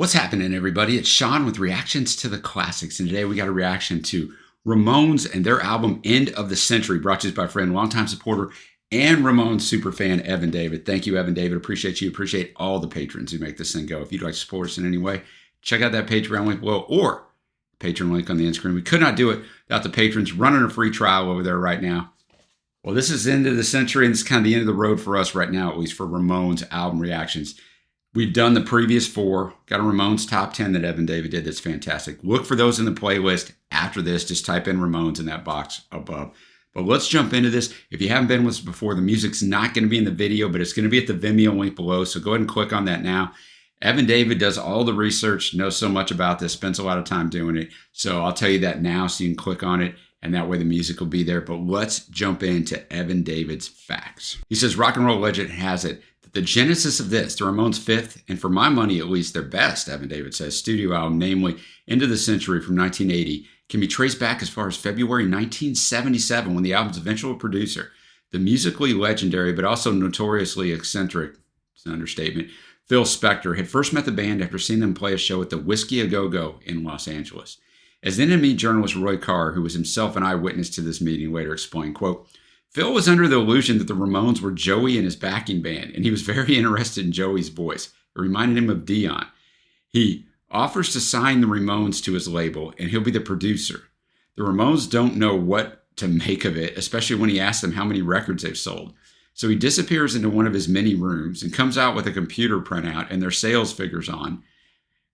What's happening, everybody? It's Sean with Reactions to the Classics, and today we got a reaction to Ramones and their album End of the Century, brought to us by a friend, longtime supporter, and Ramones superfan, Evan David. Thank you, Evan David. Appreciate you. Appreciate all the patrons who make this thing go. If you'd like to support us in any way, check out that Patreon link below or Patreon link on the end screen. We could not do it without the patrons running a free trial over there right now. Well, this is the end of the century, and it's kind of the end of the road for us right now, at least for Ramones album reactions. We've done the previous four. Got a Ramones top 10 that Evan David did that's fantastic. Look for those in the playlist after this. Just type in Ramones in that box above. But let's jump into this. If you haven't been with us before, the music's not going to be in the video, but it's going to be at the Vimeo link below. So go ahead and click on that now. Evan David does all the research, knows so much about this, spends a lot of time doing it. So I'll tell you that now so you can click on it, and that way the music will be there. But let's jump into Evan David's facts. He says, rock and roll legend has it that the genesis of this, the Ramones' fifth, and for my money at least their best, Evan David says, studio album, namely End of the Century from 1980, can be traced back as far as February 1977 when the album's eventual producer, the musically legendary but also notoriously eccentric, it's an understatement, Phil Spector, had first met the band after seeing them play a show at the Whiskey A Go Go in Los Angeles. As then NME journalist Roy Carr, who was himself an eyewitness to this meeting, later explained, quote, Phil was under the illusion that the Ramones were Joey and his backing band, and he was very interested in Joey's voice. It reminded him of Dion. He offers to sign the Ramones to his label, and he'll be the producer. The Ramones don't know what to make of it, especially when he asks them how many records they've sold. So he disappears into one of his many rooms and comes out with a computer printout and their sales figures on,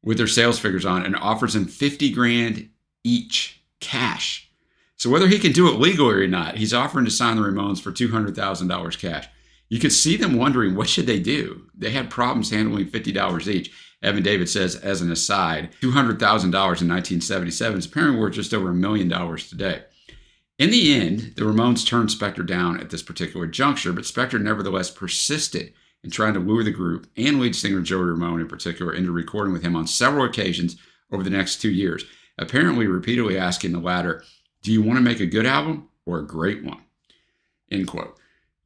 and offers them 50 grand each, cash. So whether he can do it legally or not, he's offering to sign the Ramones for $200,000 cash. You could see them wondering, what should they do? They had problems handling $50 each. Evan David says, as an aside, $200,000 in 1977 is apparently worth just over $1 million today. In the end, the Ramones turned Spector down at this particular juncture, but Spector nevertheless persisted in trying to lure the group and lead singer Joey Ramone in particular into recording with him on several occasions over the next 2 years, apparently repeatedly asking the latter, do you want to make a good album or a great one? End quote.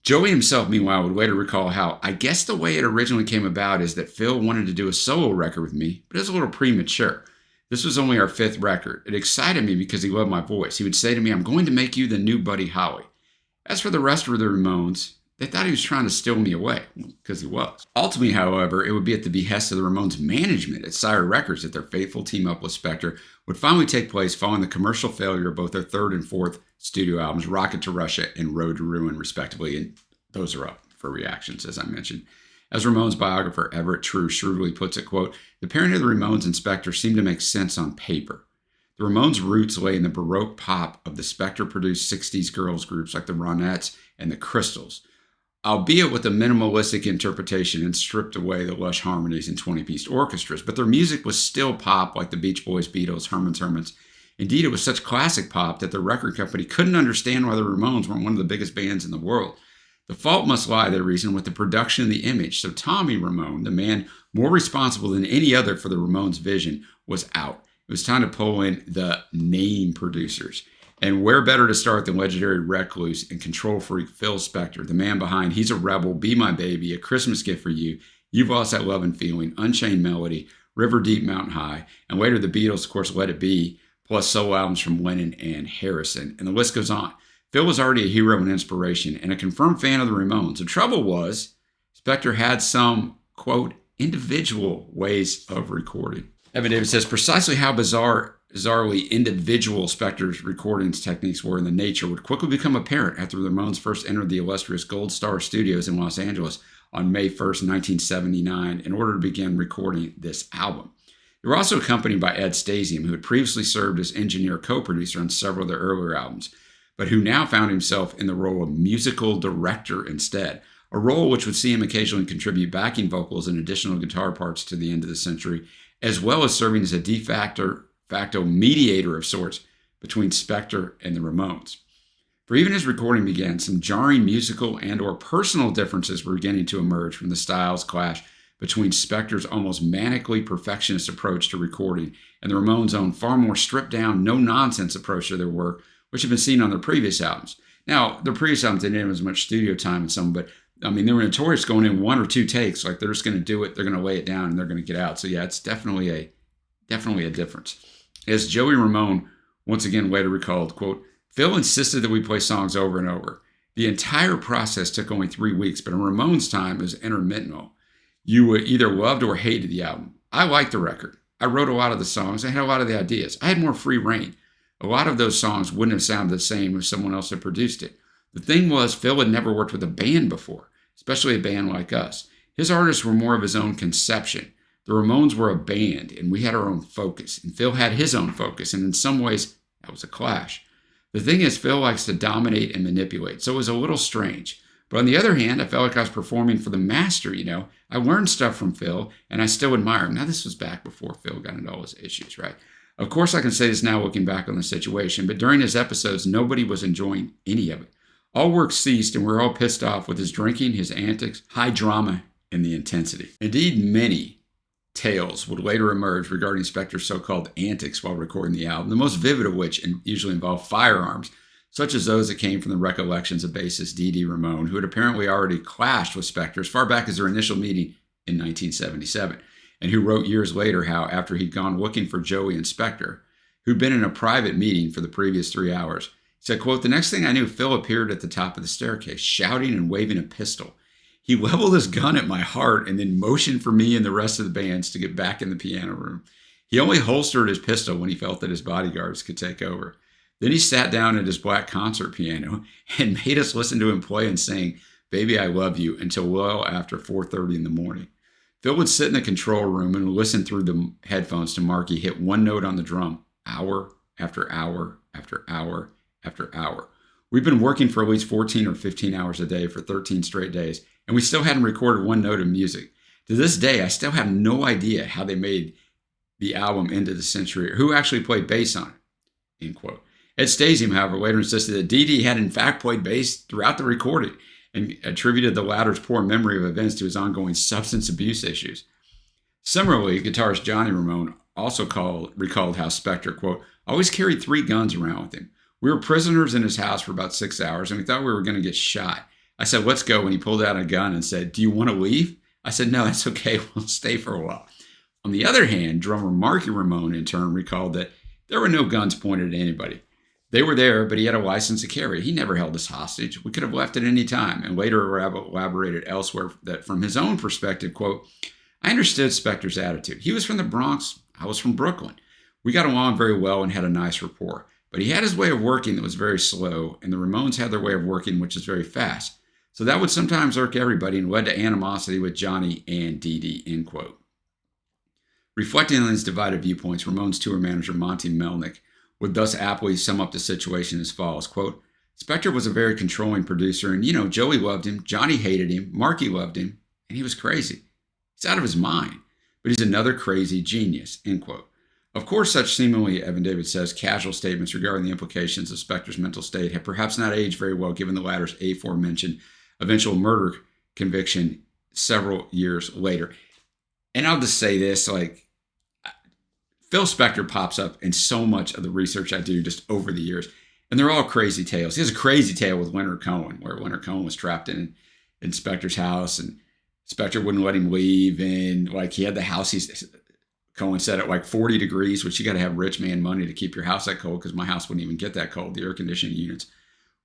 Joey himself, meanwhile, would later recall how, I guess the way it originally came about is that Phil wanted to do a solo record with me, but it was a little premature. This was only our fifth record. It excited me because he loved my voice. He would say to me, I'm going to make you the new Buddy Holly. As for the rest of the Ramones, they thought he was trying to steal me away, because he was. Ultimately, however, it would be at the behest of the Ramones' management at Sire Records that their faithful team-up with Spector would finally take place following the commercial failure of both their third and fourth studio albums, Rocket to Russia and Road to Ruin, respectively, and those are up for reactions, as I mentioned. As Ramones biographer Everett True shrewdly puts it, quote, the pairing of the Ramones and Spector seemed to make sense on paper. The Ramones' roots lay in the Baroque pop of the Spector-produced 60s girls groups like the Ronettes and the Crystals, albeit with a minimalistic interpretation and stripped away the lush harmonies and 20-piece orchestras, but their music was still pop like the Beach Boys, Beatles, Herman's Hermits. Indeed, it was such classic pop that the record company couldn't understand why the Ramones weren't one of the biggest bands in the world. The fault must lie, they reasoned, with the production and the image. So Tommy Ramone, the man more responsible than any other for the Ramones' vision, was out. It was time to pull in the name producers. And where better to start than legendary recluse and control freak Phil Spector, the man behind He's a Rebel, Be My Baby, A Christmas Gift for You, You've Lost That Love and Feeling, Unchained Melody, River Deep, Mountain High, and later the Beatles, of course, Let It Be, plus solo albums from Lennon and Harrison. And the list goes on. Phil was already a hero and inspiration and a confirmed fan of the Ramones. The trouble was, Spector had some, quote, individual ways of recording. Evan David says precisely how bizarrely individual Spector's recordings techniques were in the nature would quickly become apparent after the Ramones first entered the illustrious Gold Star Studios in Los Angeles on May 1st, 1979, in order to begin recording this album. They were also accompanied by Ed Stasium, who had previously served as engineer co-producer on several of their earlier albums, but who now found himself in the role of musical director instead, a role which would see him occasionally contribute backing vocals and additional guitar parts to the End of the Century, as well as serving as a de facto mediator of sorts between Spector and the Ramones. For even as recording began, some jarring musical and or personal differences were beginning to emerge from the styles clash between Spector's almost manically perfectionist approach to recording and the Ramones' own far more stripped-down, no-nonsense approach to their work, which had been seen on their previous albums. Now, their previous albums didn't have as much studio time in some, but I mean, they were notorious going in 1 or 2 takes. Like they're just going to do it, they're going to lay it down, and they're going to get out. So yeah, it's definitely a difference. As Joey Ramone once again later recalled, quote, Phil insisted that we play songs over and over. The entire process took only 3 weeks, but in Ramone's time, it was intermittent. You either loved or hated the album. I liked the record. I wrote a lot of the songs. I had a lot of the ideas. I had more free reign. A lot of those songs wouldn't have sounded the same if someone else had produced it. The thing was, Phil had never worked with a band before, especially a band like us. His artists were more of his own conception. The Ramones were a band, and we had our own focus. And Phil had his own focus, and in some ways, that was a clash. The thing is, Phil likes to dominate and manipulate, so it was a little strange. But on the other hand, I felt like I was performing for the master, I learned stuff from Phil, and I still admire him. Now, this was back before Phil got into all his issues, right? Of course, I can say this now looking back on the situation, but during his episodes, nobody was enjoying any of it. All work ceased, and we were all pissed off with his drinking, his antics, high drama, and the intensity. Indeed, many tales would later emerge regarding Spector's so-called antics while recording the album, the most vivid of which usually involved firearms, such as those that came from the recollections of bassist Dee Ramone, who had apparently already clashed with Spector as far back as their initial meeting in 1977, and who wrote years later how, after he'd gone looking for Joey and Spector, who'd been in a private meeting for the previous 3 hours, he said, quote, the next thing I knew, Phil appeared at the top of the staircase, shouting and waving a pistol. He leveled his gun at my heart and then motioned for me and the rest of the bands to get back in the piano room. He only holstered his pistol when he felt that his bodyguards could take over. Then he sat down at his black concert piano and made us listen to him play and sing Baby I Love You until well after 4:30 in the morning. Phil would sit in the control room and listen through the headphones to Marky hit one note on the drum, hour after hour after hour after hour. We've been working for at least 14 or 15 hours a day for 13 straight days, and we still hadn't recorded one note of music. To this day, I still have no idea how they made the album End of the Century or who actually played bass on it, end quote. Ed Stasium, however, later insisted that Dee had in fact played bass throughout the recording and attributed the latter's poor memory of events to his ongoing substance abuse issues. Similarly, guitarist Johnny Ramone also recalled how Spector, quote, always carried 3 guns around with him. We were prisoners in his house for about 6 hours, and we thought we were going to get shot. I said, let's go, and he pulled out a gun and said, do you want to leave? I said, no, that's okay. We'll stay for a while. On the other hand, drummer Marky Ramone, in turn, recalled that there were no guns pointed at anybody. They were there, but he had a license to carry. He never held us hostage. We could have left at any time, and later elaborated elsewhere that from his own perspective, quote, I understood Spector's attitude. He was from the Bronx. I was from Brooklyn. We got along very well and had a nice rapport. But he had his way of working that was very slow, and the Ramones had their way of working, which is very fast. So that would sometimes irk everybody and led to animosity with Johnny and Dee, end quote. Reflecting on these divided viewpoints, Ramones tour manager Monty Melnick would thus aptly sum up the situation as follows, quote, Spector was a very controlling producer, and, Joey loved him, Johnny hated him, Marky loved him, and he was crazy. He's out of his mind, but he's another crazy genius, end quote. Of course, such seemingly, Evan David says, casual statements regarding the implications of Spector's mental state have perhaps not aged very well given the latter's aforementioned eventual murder conviction several years later. And I'll just say this, Phil Spector pops up in so much of the research I do just over the years, and they're all crazy tales. He has a crazy tale with Leonard Cohen, where Leonard Cohen was trapped in Spector's house, and Spector wouldn't let him leave, and he had the house Cohen said at 40 degrees, which you got to have rich man money to keep your house that cold, because my house wouldn't even get that cold. The air conditioning units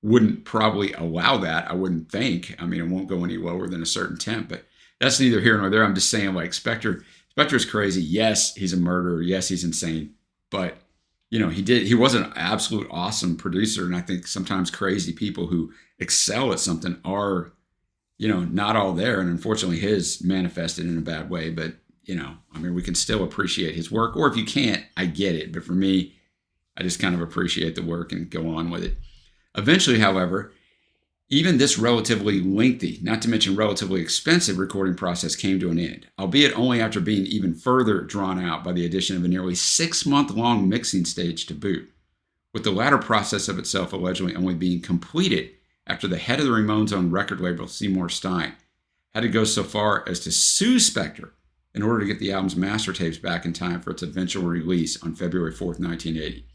wouldn't probably allow that, I wouldn't think. I mean, it won't go any lower than a certain temp, but that's neither here nor there. I'm just saying, Spector's crazy. Yes, he's a murderer. Yes, he's insane. But, he was an absolute awesome producer. And I think sometimes crazy people who excel at something are, not all there. And unfortunately, his manifested in a bad way. But, we can still appreciate his work. Or if you can't, I get it. But for me, I just kind of appreciate the work and go on with it. Eventually, however, even this relatively lengthy, not to mention relatively expensive recording process came to an end, albeit only after being even further drawn out by the addition of a nearly 6-month-long mixing stage to boot, with the latter process of itself allegedly only being completed after the head of the Ramones' own record label, Seymour Stein, had to go so far as to sue Spector in order to get the album's master tapes back in time for its eventual release on February 4th, 1980.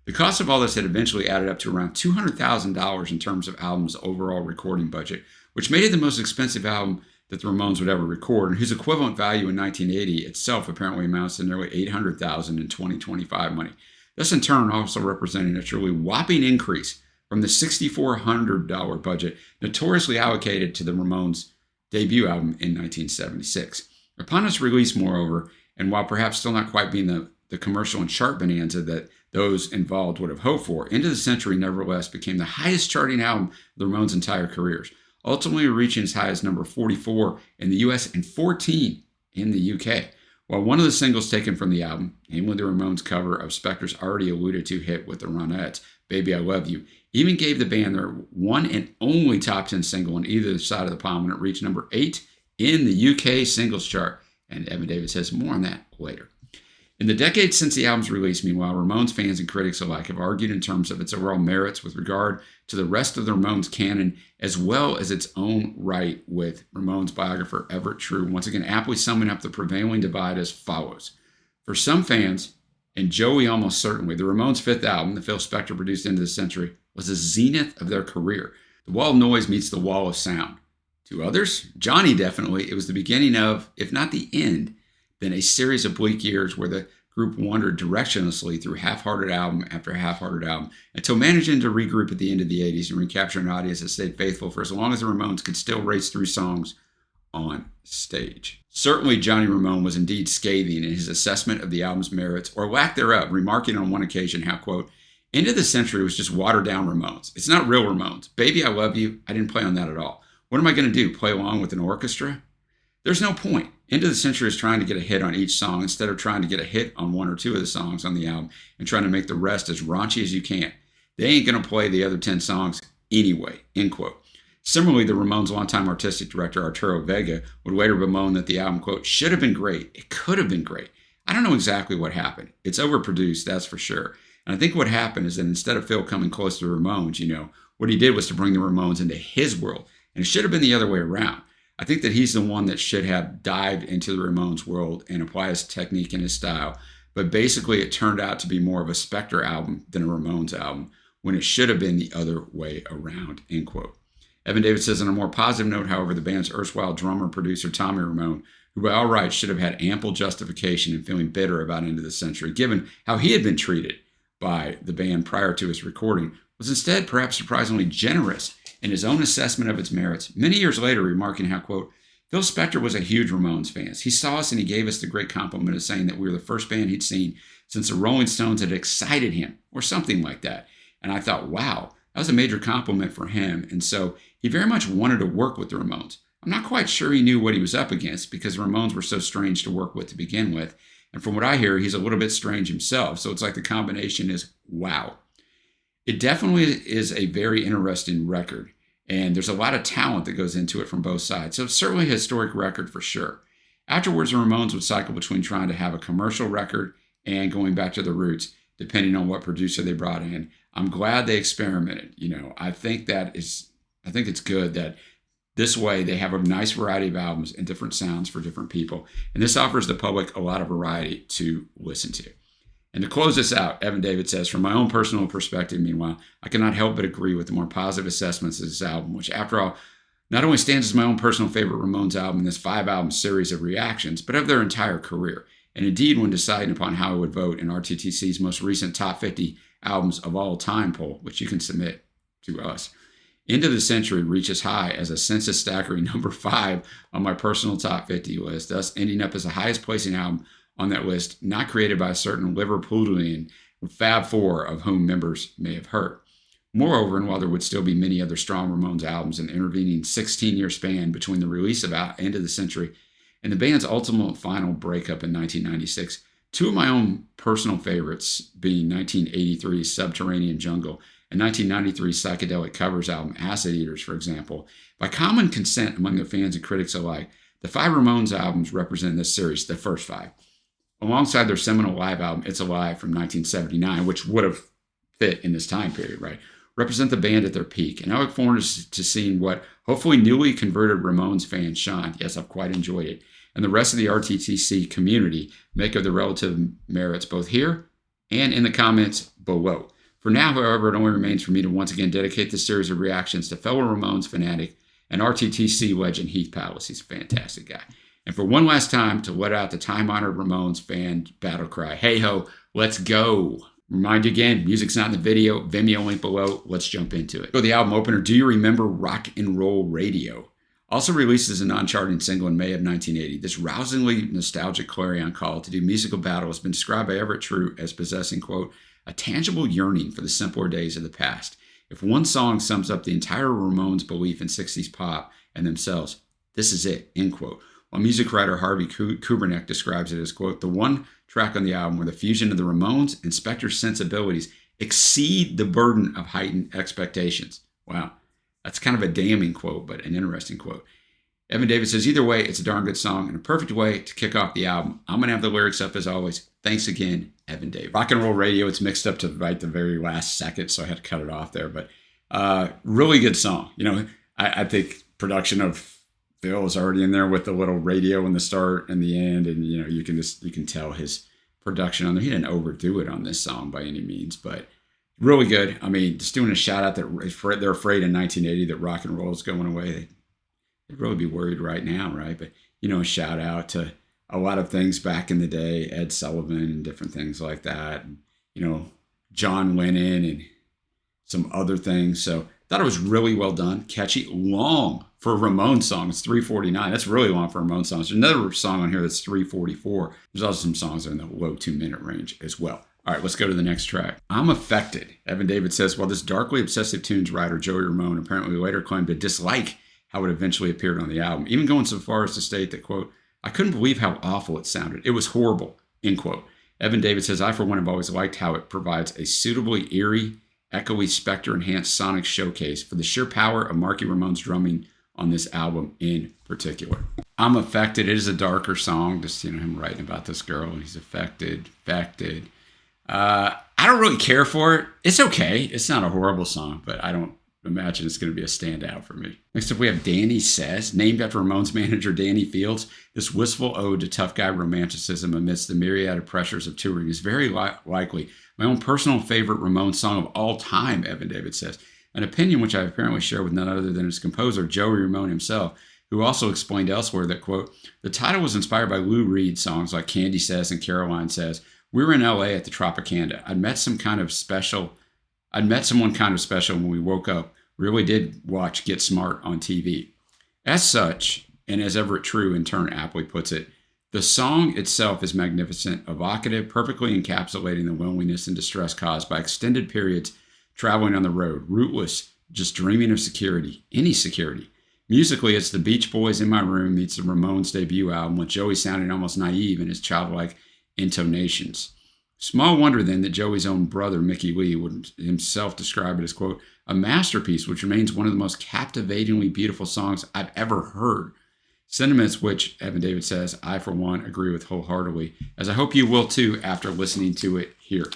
The cost of all this had eventually added up to around $200,000 in terms of album's overall recording budget, which made it the most expensive album that the Ramones would ever record, and whose equivalent value in 1980 itself apparently amounts to nearly $800,000 in 2025 money. Thus, in turn, also representing a truly whopping increase from the $6,400 budget notoriously allocated to the Ramones' debut album in 1976. Upon its release, moreover, and while perhaps still not quite being the commercial and chart bonanza that those involved would have hoped for, Into the Century nevertheless became the highest charting album of the Ramones' entire careers, ultimately reaching as high as number 44 in the US and 14 in the UK. While one of the singles taken from the album, namely the Ramones' cover of Spector's already alluded to hit with the Ronettes, Baby I Love You, even gave the band their one and only top 10 single on either side of the pond when it reached number 8 in the UK singles chart. And Evan David says more on that later. In the decades since the album's release, meanwhile, Ramones fans and critics alike have argued in terms of its overall merits with regard to the rest of the Ramones canon, as well as its own right, with Ramones biographer Everett True once again aptly summing up the prevailing divide as follows. For some fans, and Joey almost certainly, the Ramones' fifth album, the Phil Spector produced Into the Century, was the zenith of their career. The wall of noise meets the wall of sound. To others, Johnny definitely, it was the beginning of, if not the end, then a series of bleak years where the group wandered directionlessly through half-hearted album after half-hearted album until managing to regroup at the end of the 80s and recapture an audience that stayed faithful for as long as the Ramones could still race through songs on stage. Certainly, Johnny Ramone was indeed scathing in his assessment of the album's merits, or lack thereof, remarking on one occasion how, quote, Into the Century was just watered-down Ramones. It's not real Ramones. Baby I Love You, I didn't play on that at all. What am I going to do, play along with an orchestra? There's no point. Into the Century is trying to get a hit on each song instead of trying to get a hit on one or two of the songs on the album and trying to make the rest as raunchy as you can. They ain't going to play the other 10 songs anyway, end quote. Similarly, the Ramones' longtime artistic director, Arturo Vega, would later bemoan that the album, quote, should have been great. It could have been great. I don't know exactly what happened. It's overproduced, that's for sure. And I think what happened is that instead of Phil coming close to the Ramones, what he did was to bring the Ramones into his world. And it should have been the other way around. I think that he's the one that should have dived into the Ramones world and apply his technique and his style. But basically, it turned out to be more of a Spector album than a Ramones album, when it should have been the other way around, end quote. Evan David says, on a more positive note, however, the band's erstwhile drummer-producer Tommy Ramone, who by all rights should have had ample justification in feeling bitter about Into the Century, given how he had been treated by the band prior to his recording, was instead perhaps surprisingly generous in his own assessment of its merits, many years later remarking how, quote, Phil Spector was a huge Ramones fan. He saw us and he gave us the great compliment of saying that we were the first band he'd seen since the Rolling Stones had excited him, or something like that. And I thought, wow, that was a major compliment for him. And so he very much wanted to work with the Ramones. I'm not quite sure he knew what he was up against because the Ramones were so strange to work with to begin with. And from what I hear, he's a little bit strange himself. So it's like the combination is wow. It definitely is a very interesting record, and there's a lot of talent that goes into it from both sides. So it's certainly a historic record for sure. Afterwards, the Ramones would cycle between trying to have a commercial record and going back to the roots, depending on what producer they brought in. I'm glad they experimented. I think it's good that this way they have a nice variety of albums and different sounds for different people. And this offers the public a lot of variety to listen to. And to close this out, Evan David says, from my own personal perspective, meanwhile, I cannot help but agree with the more positive assessments of this album, which, after all, not only stands as my own personal favorite Ramones album in this 5-album series of reactions, but of their entire career. And indeed, when deciding upon how I would vote in RTTC's most recent Top 50 Albums of All Time poll, which you can submit to us, Into the Century reaches high as a census-staggering number 5 on my personal Top 50 list, thus ending up as the highest placing album on that list, not created by a certain Liverpoolian Fab Four, of whom members may have heard. Moreover, and while there would still be many other strong Ramones albums in the intervening 16-year span between the release of End of the Century and the band's ultimate final breakup in 1996, two of my own personal favorites being 1983's Subterranean Jungle and 1993's psychedelic covers album Acid Eaters, for example, by common consent among the fans and critics alike, the 5 Ramones albums represent this series, the first 5. Alongside their seminal live album, It's Alive from 1979, which would have fit in this time period, right, represent the band at their peak. And I look forward to seeing what hopefully newly converted Ramones fan Sean, yes, I've quite enjoyed it, and the rest of the RTTC community make of the relative merits both here and in the comments below. For now, however, it only remains for me to once again dedicate this series of reactions to fellow Ramones fanatic and RTTC legend Heath Palace. He's a fantastic guy. And for one last time, to let out the time-honored Ramones fan battle cry, hey ho, let's go. Remind you again, music's not in the video, Vimeo link below. Let's jump into it. So the album opener, Do You Remember Rock and Roll Radio? Also released as a non-charting single in May of 1980, this rousingly nostalgic clarion call to do musical battle has been described by Everett True as possessing, quote, a tangible yearning for the simpler days of the past. If one song sums up the entire Ramones' belief in 60s pop and themselves, this is it, end quote. While music writer Harvey Kuberneck describes it as, quote, the one track on the album where the fusion of the Ramones and Spector's sensibilities exceed the burden of heightened expectations. Wow. That's kind of a damning quote, but an interesting quote. Evan David says, either way, it's a darn good song and a perfect way to kick off the album. I'm going to have the lyrics up as always. Thanks again, Evan David. Rock and Roll Radio, it's mixed up to right the very last second, so I had to cut it off there. But really good song. You know, I think production of Phil is already in there with the little radio in the start and the end. And, you know, you can tell his production on there. He didn't overdo it on this song by any means, but really good. I mean, just doing a shout out that they're afraid in 1980 that rock and roll is going away. They'd really be worried right now, right? But, you know, a shout out to a lot of things back in the day, Ed Sullivan and different things like that. And, you know, John Lennon and some other things. So thought it was really well done, catchy, long for a Ramones song. It's 3:49. That's really long for a Ramones song. There's another song on here that's 3:44. There's also some songs that are in the low 2-minute range as well. All right, let's go to the next track. I'm Affected. Evan David says, while this darkly obsessive tunes writer, Joey Ramone, apparently later claimed to dislike how it eventually appeared on the album, even going so far as to state that, quote, I couldn't believe how awful it sounded. It was horrible, end quote. Evan David says, I, for one, have always liked how it provides a suitably eerie, echoey, Spector-enhanced sonic showcase for the sheer power of Marky Ramone's drumming on this album in particular. I'm Affected. It is a darker song, just, you know, him writing about this girl, and he's affected. I don't really care for it. It's okay. It's not a horrible song, but I don't imagine it's going to be a standout for me. Next up, we have Danny Says, named after Ramones manager Danny Fields. This wistful ode to tough guy romanticism amidst the myriad of pressures of touring is very likely my own personal favorite Ramones song of all time, Evan David says, an opinion which I apparently share with none other than its composer, Joey Ramone himself, who also explained elsewhere that, quote, the title was inspired by Lou Reed songs like Candy Says and Caroline Says. We were in LA at the Tropicana. I'd met someone kind of special when we woke up. Really did watch Get Smart on TV. As such, and as Everett True in turn aptly puts it, the song itself is magnificent, evocative, perfectly encapsulating the loneliness and distress caused by extended periods traveling on the road, rootless, just dreaming of security, any security. Musically, it's the Beach Boys in My Room meets the Ramones' debut album, with Joey sounding almost naive in his childlike intonations. Small wonder then that Joey's own brother, Mickey Lee, would himself describe it as, quote, a masterpiece which remains one of the most captivatingly beautiful songs I've ever heard. Sentiments which, Evan David says, I, for one, agree with wholeheartedly, as I hope you will too after listening to it here.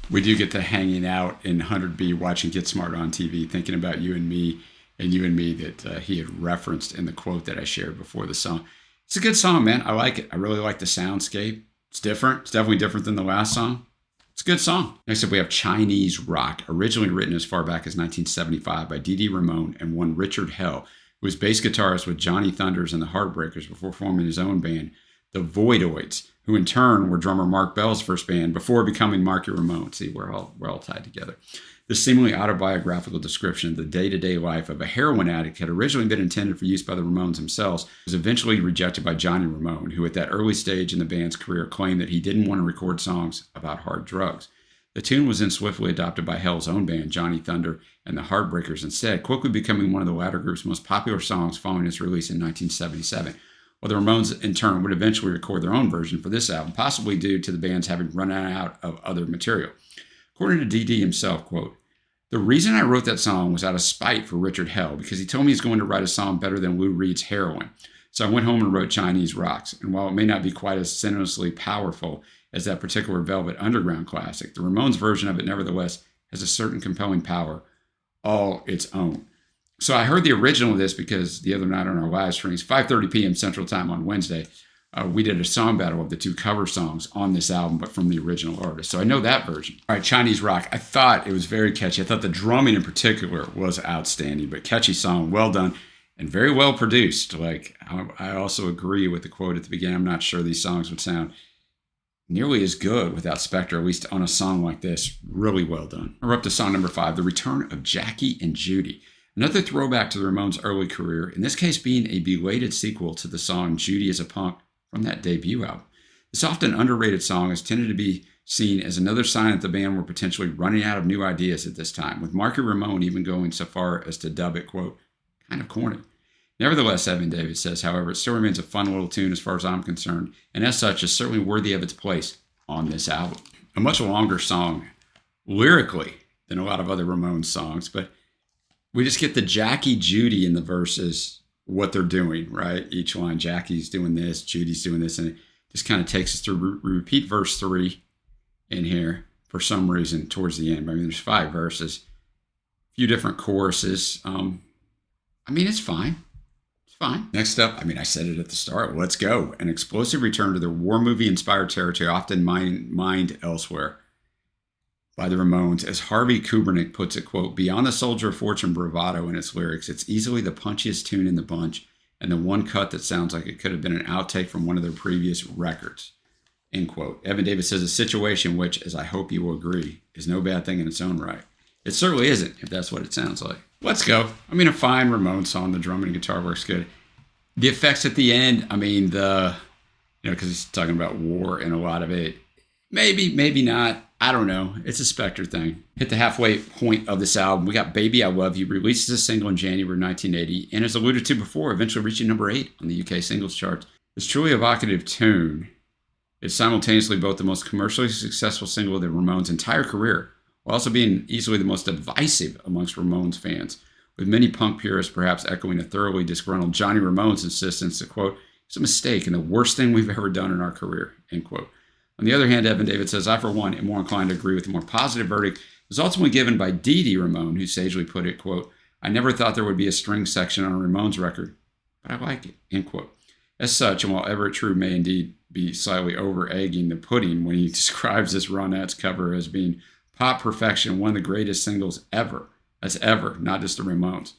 We do get to hanging out in 100B watching Get Smart on TV, thinking about you and me that he had referenced in the quote that I shared before the song. It's a good song, man. I like it. I really like the soundscape. It's different. It's definitely different than the last song. It's a good song. Next up, we have Chinese Rock, originally written as far back as 1975 by Dee Dee Ramone and one Richard Hell, who was bass guitarist with Johnny Thunders and the Heartbreakers before forming his own band, the Voidoids, who in turn were drummer Mark Bell's first band before becoming Marky Ramone. See, we're all tied together. This seemingly autobiographical description of the day-to-day life of a heroin addict had originally been intended for use by the Ramones themselves, was eventually rejected by Johnny Ramone, who at that early stage in the band's career claimed that he didn't want to record songs about hard drugs. The tune was then swiftly adopted by Hell's own band, Johnny Thunder and the Heartbreakers instead, quickly becoming one of the latter group's most popular songs following its release in 1977. While the Ramones, in turn, would eventually record their own version for this album, possibly due to the band's having run out of other material. According to D.D. himself, quote, the reason I wrote that song was out of spite for Richard Hell, because he told me he's going to write a song better than Lou Reed's Heroin. So I went home and wrote Chinese Rocks, and while it may not be quite as sensuously powerful as that particular Velvet Underground classic, the Ramones version of it nevertheless has a certain compelling power all its own. So I heard the original of this because the other night on our live streams, 5:30 p.m. Central Time on Wednesday, we did a song battle of the two cover songs on this album, but from the original artist. So I know that version. All right, Chinese Rock. I thought it was very catchy. I thought the drumming in particular was outstanding, but catchy song, well done. and very well produced. Like, I also agree with the quote at the beginning. I'm not sure these songs would sound nearly as good without Spector, at least on a song like this. Really well done. We're up to song number 5, The Return of Jackie and Judy. Another throwback to the Ramones' early career, in this case being a belated sequel to the song Judy is a Punk from that debut album. This often underrated song has tended to be seen as another sign that the band were potentially running out of new ideas at this time, with Marky Ramone even going so far as to dub it, quote, kind of corny. Nevertheless, Evan David says, however, it still remains a fun little tune as far as I'm concerned, and as such is certainly worthy of its place on this album. A much longer song lyrically than a lot of other Ramones songs, but we just get the Jackie, Judy in the verses, what they're doing, right? Each line, Jackie's doing this, Judy's doing this, and it just kind of takes us through. We repeat verse 3 in here for some reason towards the end. I mean, there's 5 verses, a few different choruses. It's fine. It's fine. Next up, I said it at the start, let's go. An explosive return to their war movie-inspired territory, often mined elsewhere by the Ramones. As Harvey Kubernick puts it, quote, beyond the Soldier of Fortune bravado in its lyrics, it's easily the punchiest tune in the bunch and the one cut that sounds like it could have been an outtake from one of their previous records, end quote. Evan Davis says a situation which, as I hope you will agree, is no bad thing in its own right. It certainly isn't, if that's what it sounds like. Let's go. A fine Ramones song. The drumming and guitar works good. The effects at the end, because he's talking about war and a lot of it. Maybe not. I don't know. It's a Spector thing. Hit the halfway point of this album. We got Baby I Love You, released as a single in January 1980, and as alluded to before, eventually reaching number 8 on the UK singles charts. This truly evocative tune is simultaneously both the most commercially successful single of the Ramones' entire career, while also being easily the most divisive amongst Ramones fans, with many punk purists perhaps echoing a thoroughly disgruntled Johnny Ramone's insistence that, quote, it's a mistake and the worst thing we've ever done in our career, end quote. On the other hand, Evan David says, I, for one, am more inclined to agree with the more positive verdict was ultimately given by Dee Dee Ramone, who sagely put it, quote, I never thought there would be a string section on a Ramones record, but I like it, end quote. As such, and while Everett True may indeed be slightly over-egging the pudding when he describes this Ronettes cover as being pop perfection, one of the greatest singles ever, that's ever, not just the Ramones.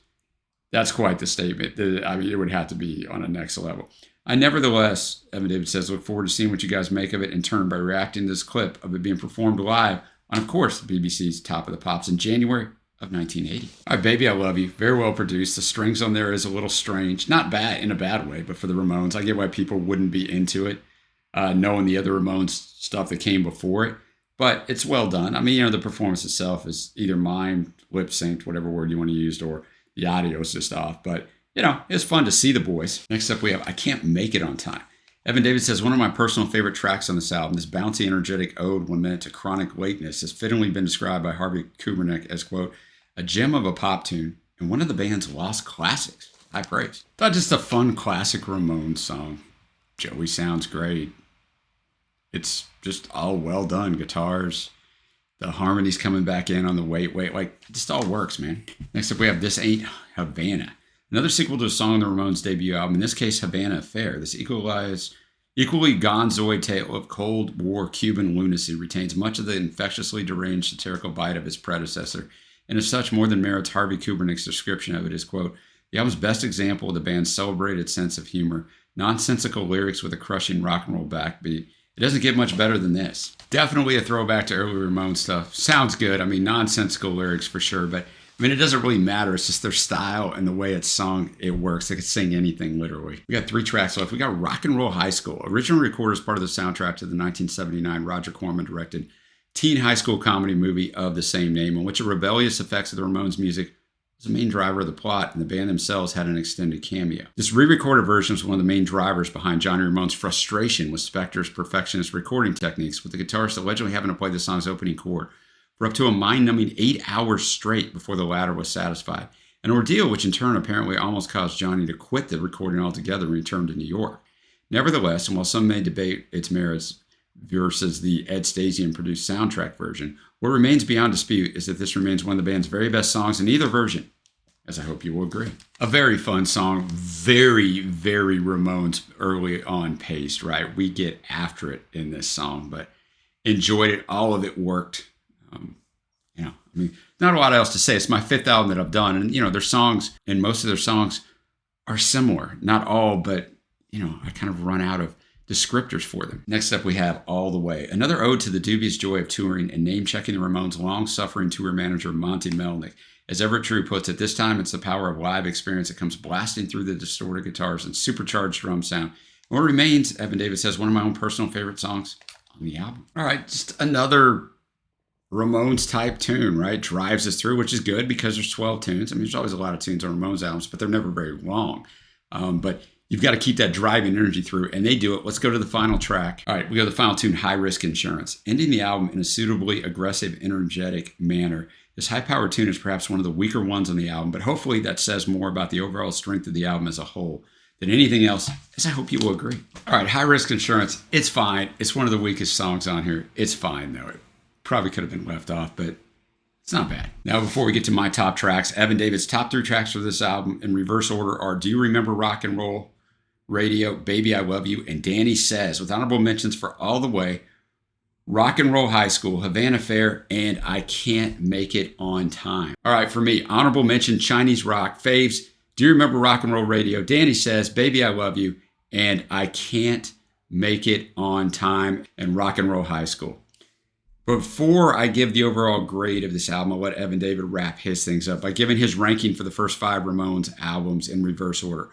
That's quite the statement. It would have to be on a next level. I nevertheless, Evan David says, look forward to seeing what you guys make of it in turn by reacting to this clip of it being performed live on, of course, the BBC's Top of the Pops in January of 1980. All right, Baby I Love You, very well produced. The strings on there is a little strange. Not bad in a bad way, but for the Ramones, I get why people wouldn't be into it, knowing the other Ramones stuff that came before it. But it's well done. The performance itself is either mimed, lip-synced, whatever word you want to use, or the audio is just off. But it's fun to see the boys. Next up, we have I Can't Make It on Time. Evan David says, one of my personal favorite tracks on this album, this bouncy, energetic ode 1 minute to chronic lateness, has fittingly been described by Harvey Kubernick as, quote, a gem of a pop tune and one of the band's lost classics. High praise. Not just a fun classic Ramones song. Joey sounds great. It's just all well done. Guitars, the harmonies coming back in on the wait, like, it just all works, man. Next up, we have This Ain't Havana. Another sequel to a song on the Ramones' debut album, in this case, Havana Affair. This equally gonzoid tale of Cold War Cuban lunacy retains much of the infectiously deranged satirical bite of its predecessor, and as such more than merits Harvey Kubernick's description of it as, quote, the album's best example of the band's celebrated sense of humor, nonsensical lyrics with a crushing rock and roll backbeat. It doesn't get much better than this. Definitely a throwback to early Ramones stuff. Sounds good. Nonsensical lyrics for sure, but it doesn't really matter. It's just their style and the way it's sung, it works. They could sing anything, literally. We got 3 tracks left. We got Rock and Roll High School, originally recorded as part of the soundtrack to the 1979 Roger Corman directed teen high school comedy movie of the same name, in which the rebellious effects of the Ramones' music was the main driver of the plot, and the band themselves had an extended cameo. This re-recorded version was one of the main drivers behind Johnny Ramone's frustration with Spector's perfectionist recording techniques, with the guitarist allegedly having to play the song's opening chord for up to a mind-numbing 8 hours straight before the latter was satisfied, an ordeal which in turn apparently almost caused Johnny to quit the recording altogether and return to New York. Nevertheless, and while some may debate its merits versus the Ed Stasian-produced soundtrack version, what remains beyond dispute is that this remains one of the band's very best songs in either version, as I hope you will agree. A very fun song, very, very Ramones early on paced, right? We get after it in this song, but enjoyed it. All of it worked. Not a lot else to say. It's my 5th album that I've done. And, their songs, and most of their songs are similar. Not all, but I kind of run out of descriptors for them. Next up, we have All the Way, another ode to the dubious joy of touring and name-checking the Ramones' long-suffering tour manager, Monty Melnick. As Everett True puts it, this time it's the power of live experience that comes blasting through the distorted guitars and supercharged drum sound. What remains, Evan David says, one of my own personal favorite songs on the album. All right, just another Ramones-type tune, right? Drives us through, which is good because there's 12 tunes. I mean, there's always a lot of tunes on Ramones albums, but they're never very long. But you've got to keep that driving energy through, and they do it. Let's go to the final track. All right, we go to the final tune, High Risk Insurance. Ending the album in a suitably aggressive, energetic manner. This high-powered tune is perhaps one of the weaker ones on the album, but hopefully that says more about the overall strength of the album as a whole than anything else, as I hope you will agree. All right, High Risk Insurance, it's fine. It's one of the weakest songs on here. It's fine, though. It probably could have been left off, but it's not bad. Now, before we get to my top tracks, Evan David's top 3 tracks for this album in reverse order are Do You Remember Rock and Roll Radio, Baby I Love You, and Danny Says, with honorable mentions for All the Way, Rock and Roll High School, Havana Fair, and I Can't Make It on Time. All right, for me, honorable mention, Chinese Rock, faves, Do You Remember Rock and Roll Radio, Danny Says, Baby I Love You, and I Can't Make It on Time, and Rock and Roll High School. Before I give the overall grade of this album, I'll let Evan David wrap his things up by giving his ranking for the first 5 Ramones albums in reverse order.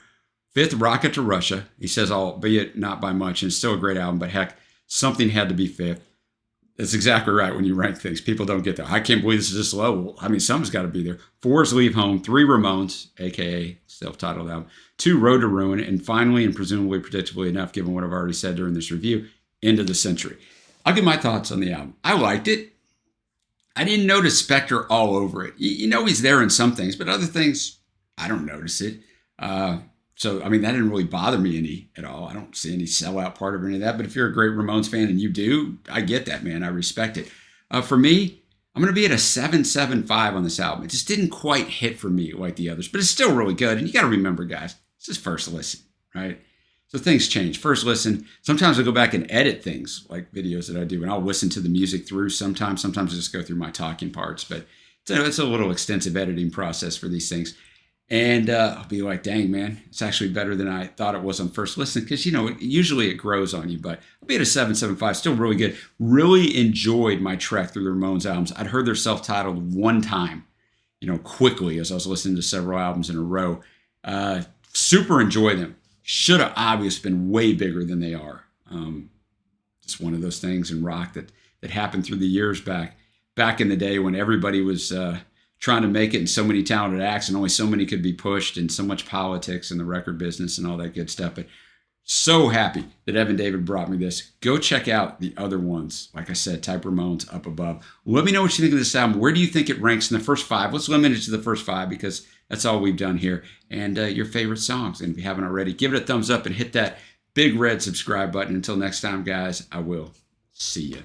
5th, Rocket to Russia. He says, albeit not by much, and it's still a great album, but heck, something had to be 5th. That's exactly right when you rank things. People don't get that. I can't believe this is this low. Well, I mean, something's got to be there. 4 is Leave Home. 3, Ramones, a.k.a. self-titled album. 2, Road to Ruin. And finally, and presumably predictably enough, given what I've already said during this review, End of the Century. I'll give my thoughts on the album. I liked it. I didn't notice Spector all over it. You know he's there in some things, but other things, I don't notice it. So, I mean, that didn't really bother me any at all. I don't see any sellout part of any of that. But if you're a great Ramones fan, and you do, I get that, man. I respect it. For me, I'm going to be at a 7.75 on this album. It just didn't quite hit for me like the others, but it's still really good. And you got to remember, guys, this is first listen, right? So things change. First listen, sometimes I go back and edit things like videos that I do, and I'll listen to the music through sometimes. Sometimes I just go through my talking parts, but it's a little extensive editing process for these things. And I'll be like, dang, man, it's actually better than I thought it was on first listen because, usually it grows on you. But I'll be at a 7.75, still really good. Really enjoyed my trek through the Ramones albums. I'd heard their self-titled one time, quickly as I was listening to several albums in a row. Super enjoy them. Should have obviously been way bigger than they are. Just one of those things in rock that happened through the years back in the day when everybody was trying to make it and so many talented acts and only so many could be pushed and so much politics in the record business and all that good stuff. But so happy that Evan David brought me this. Go check out the other ones. Like I said, type Ramones up above. Let me know what you think of this album. Where do you think it ranks in the first 5? Let's limit it to the first 5 because that's all we've done here. And your favorite songs. And if you haven't already, give it a thumbs up and hit that big red subscribe button. Until next time, guys, I will see you.